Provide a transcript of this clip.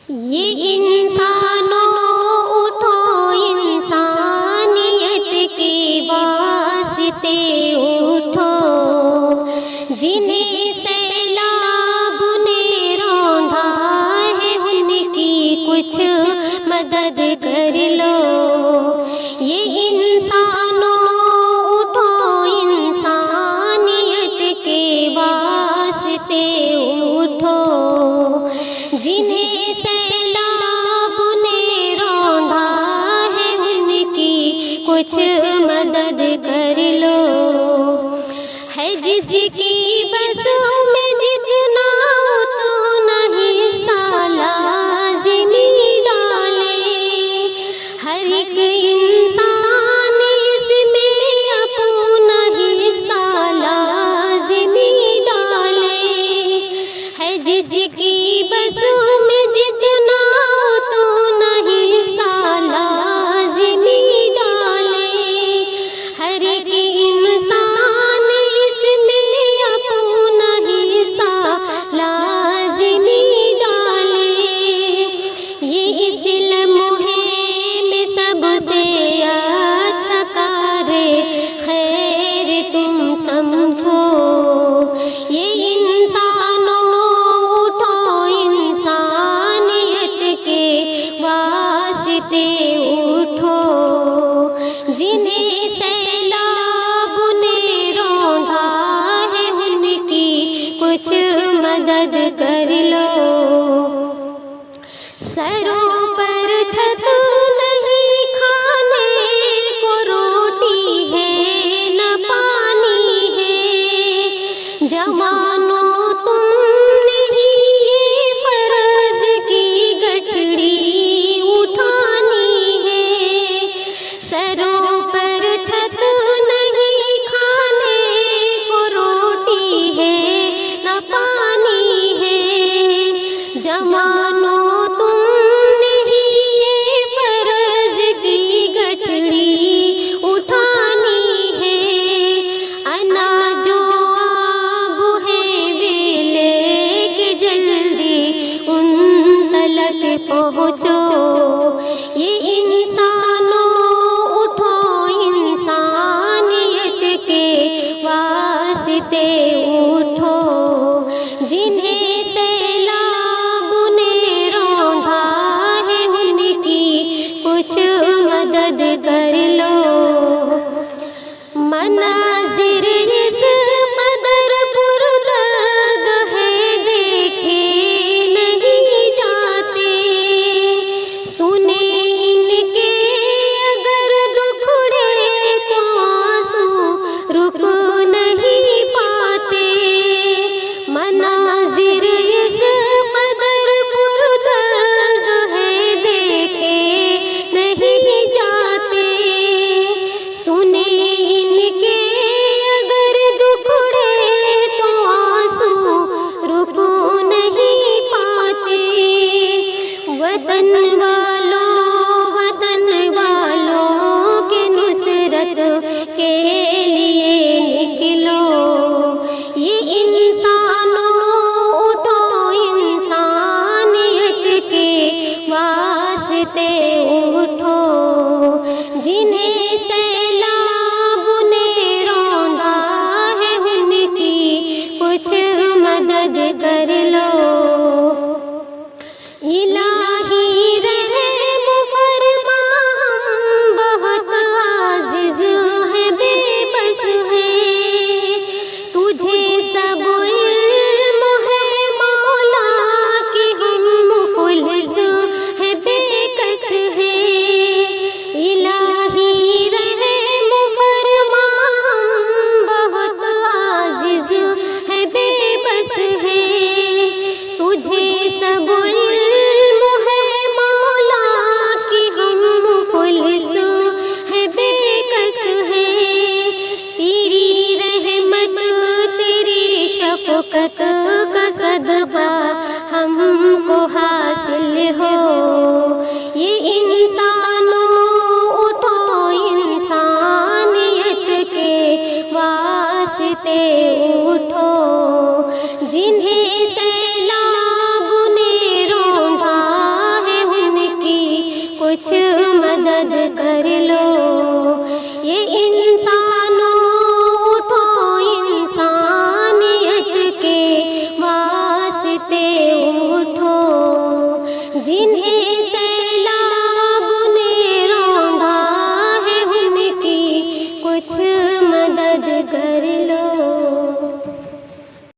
ये इंसानों उठो, इंसानियत के वास्ते उठो, जिन्हें सैलाब ने रौंदा है उनकी कुछ मदद कर लो। ये इंसानों उठो, इंसानियत के वास्ते उठो, जिन्हें सैलाब ने रौंदा है उनकी कुछ मदद कर लो। है जिसकी बसों में जितना उतना हिस्सा लाज़िमी डाले, हर एक इंसान इसमें अपना हिस्सा लाज़िमी डाले। है जिसकी बसों में जितना उतना हिस्सा लाज़िमी डाले, हर एक इंसान इसमें अपना हिस्सा लाज़िमी डाले। ये इस लम्हे में सबसे अच्छा कार्य खैर तुम समझो। ये इंसानों उठो, इंसानियत के वास्ते उठो, जिन्हें सैलाब ने रौंदा है उनकी कुछ मदद कर लो। सरों पर छत नहीं, खाने को रोटी है न पानी है। जवानों तुमने ही ये फर्ज की गठड़ी उठानी है। सरों पर छत नहीं, खाने को रोटी है न पानी है। जवानों तुमने ही ये फर्ज की गठड़ी उठानी है। अनाजो आब है वे लेके जल्दी उन तलक पहुँचो। ये इंसानों उठो, इंसानियत के वास्ते उठो, जिन्हें सैलाब ने रौंदा है उनकी कुछ मदद कर लो। मनाजिर इस कदर पुरदर्द है देखे नहीं जाते, सुने इनके अगर दुखड़े तो आंसू रुक नहीं पाते। मनाजिर इस कदर पुरदर्द है देखे नहीं जाते, सुने इनके अगर दुखड़े तो आंसू रुक नहीं पाते। वतन वालों के नुसरत के लिए निकलो। ये इंसानों उठो, इंसानियत के वास्ते उठो, जिन्हें सैलाब ने रौंदा है उनकी कुछ मदद कर लो। इलाही रहम फरमा, हम बहुत आजिज़ है, बेबस है। तुझे सब इल्म है मौला कि हम मुफलिस है, बेकस है। इलाही रहम फरमा, हम बहुत आजिज़ है, बेबस है। तुझे सब इल्म है मौला कि हम मुफलिस है, बेकस है। तेरी रहमत तेरी शफ़क़त का सदक़ा हमको हासिल हो। ये इंसानों उठो, इंसानियत के वास्ते उठो, जिन्हें सैलाब ने रौंदा वास्ते